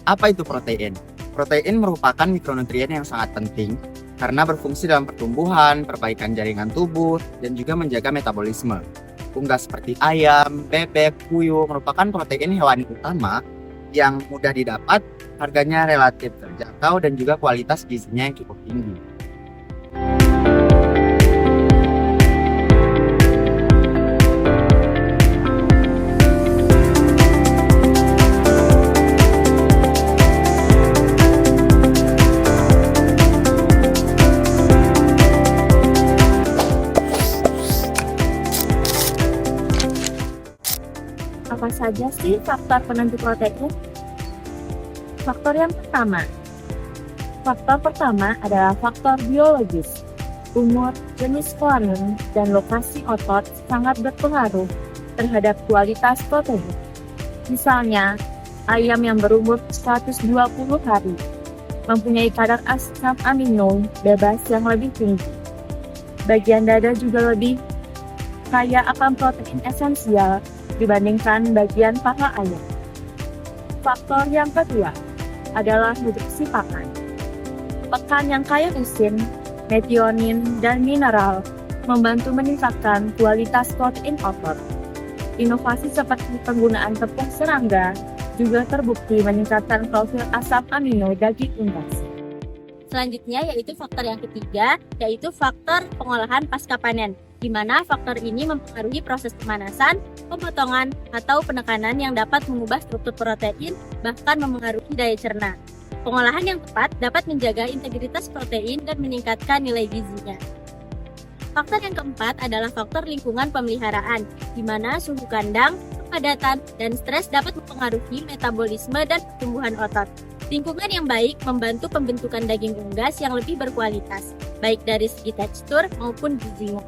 Apa itu protein? Protein merupakan mikronutrien yang sangat penting karena berfungsi dalam pertumbuhan, perbaikan jaringan tubuh, dan juga menjaga metabolisme. Unggas seperti ayam, bebek, puyuh merupakan protein hewani utama yang mudah didapat, harganya relatif terjangkau, dan juga kualitas gizinya yang cukup tinggi. Apa saja sih faktor penentu protein? Faktor yang pertama. Faktor pertama adalah faktor biologis. Umur, jenis kelamin, dan lokasi otot sangat berpengaruh terhadap kualitas protein. Misalnya, ayam yang berumur 120 hari mempunyai kadar asam amino bebas yang lebih tinggi. Bagian dada juga lebih kaya akan protein esensial dibandingkan bagian paha ayam. Faktor yang kedua adalah nutrisi pakan. Pakan yang kaya usin, metionin, dan mineral membantu meningkatkan kualitas protein otot. Inovasi seperti penggunaan tepung serangga juga terbukti meningkatkan profil asam amino daging unggas. Selanjutnya yaitu faktor yang ketiga, yaitu faktor pengolahan pasca panen, di mana faktor ini mempengaruhi proses pemanasan, pemotongan, atau penekanan yang dapat mengubah struktur protein, bahkan memengaruhi daya cerna. Pengolahan yang tepat dapat menjaga integritas protein dan meningkatkan nilai gizinya. Faktor yang keempat adalah faktor lingkungan pemeliharaan, di mana suhu kandang, kepadatan, dan stres dapat mempengaruhi metabolisme dan pertumbuhan otot. Lingkungan yang baik membantu pembentukan daging unggas yang lebih berkualitas, baik dari segi tekstur maupun gizinya.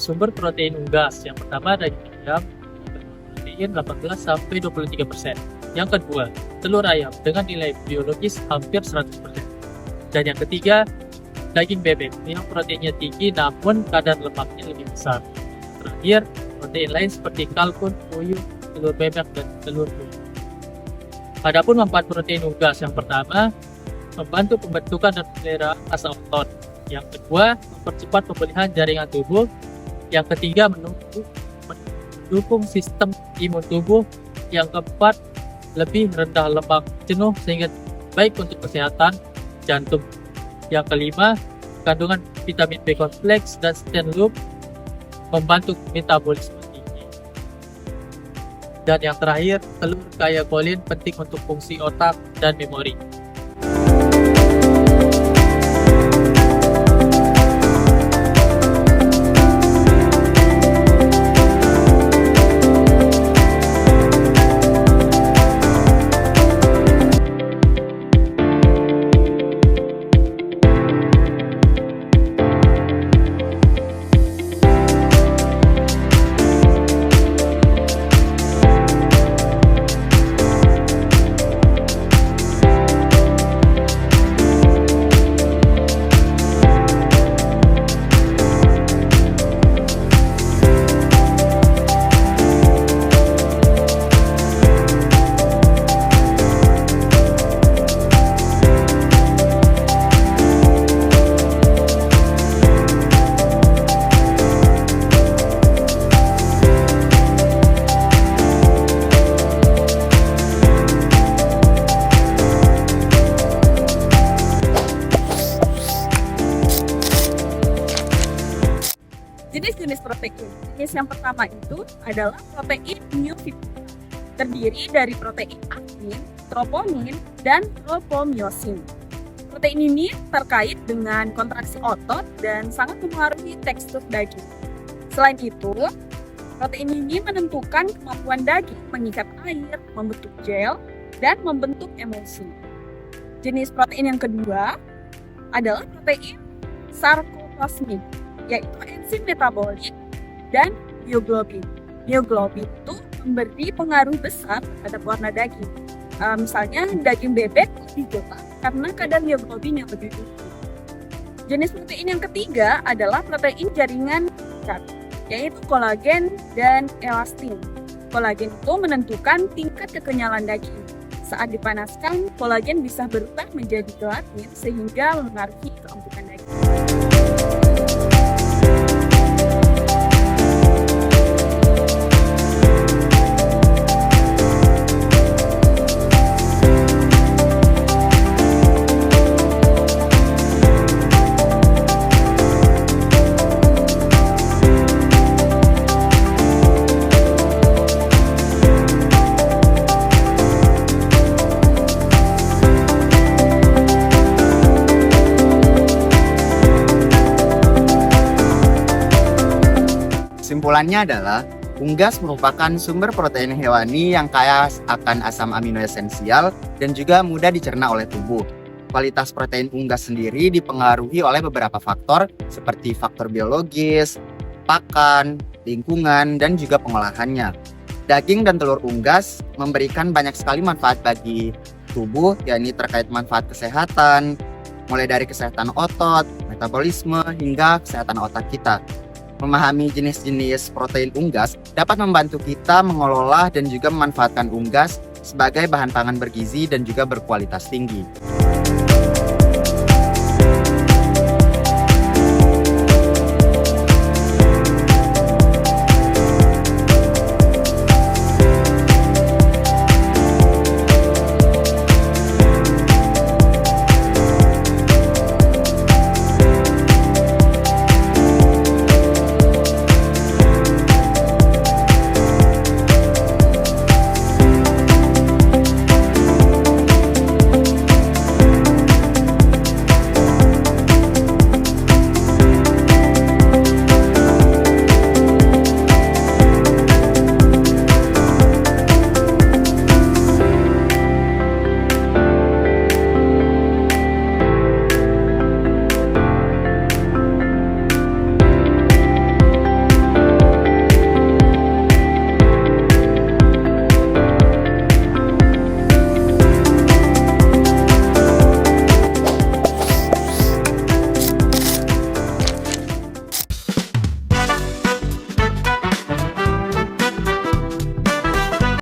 Sumber protein unggas yang pertama daging ayam protein 18-23%. Yang kedua, telur ayam dengan nilai biologis hampir 100%. Dan yang ketiga, daging bebek yang proteinnya tinggi namun kadar lemaknya lebih besar. Terakhir, protein lain seperti kalkun, puyuh, telur bebek, dan telur puyuh. Adapun manfaat protein unggas yang pertama, membantu pembentukan dan pemeliharaan massa otot. Yang kedua, mempercepat pemulihan jaringan tubuh. Yang ketiga, mendukung sistem imun tubuh. Yang keempat, lebih rendah lemak jenuh sehingga baik untuk kesehatan jantung. Yang kelima, kandungan vitamin B kompleks dan sten loop membantu metabolisme tinggi. Dan yang terakhir, telur kaya kolin penting untuk fungsi otak dan memori. yang pertama itu adalah protein myofibrillar. Terdiri dari protein aktin, troponin, dan tropomyosin. Protein ini terkait dengan kontraksi otot dan sangat mempengaruhi tekstur daging. Selain itu, protein ini menentukan kemampuan daging mengikat air, membentuk gel, dan membentuk emulsi. Jenis protein yang kedua adalah protein sarkoplasmik, yaitu enzim metabolik dan mioglobin. Mioglobin itu memberi pengaruh besar terhadap warna daging. Misalnya daging bebek lebih gelap karena kadar mioglobin yang lebih tinggi. Jenis protein yang ketiga adalah protein jaringan ikat, yaitu kolagen dan elastin. Kolagen itu menentukan tingkat kekenyalan daging. Saat dipanaskan, kolagen bisa berubah menjadi gelatin sehingga mempengaruhi keempukan daging. Kesimpulannya adalah, unggas merupakan sumber protein hewani yang kaya akan asam amino esensial dan juga mudah dicerna oleh tubuh. Kualitas protein unggas sendiri dipengaruhi oleh beberapa faktor seperti faktor biologis, pakan, lingkungan, dan juga pengolahannya. Daging dan telur unggas memberikan banyak sekali manfaat bagi tubuh, yakni terkait manfaat kesehatan, mulai dari kesehatan otot, metabolisme, hingga kesehatan otak kita. Memahami jenis-jenis protein unggas dapat membantu kita mengelola dan juga memanfaatkan unggas sebagai bahan pangan bergizi dan juga berkualitas tinggi.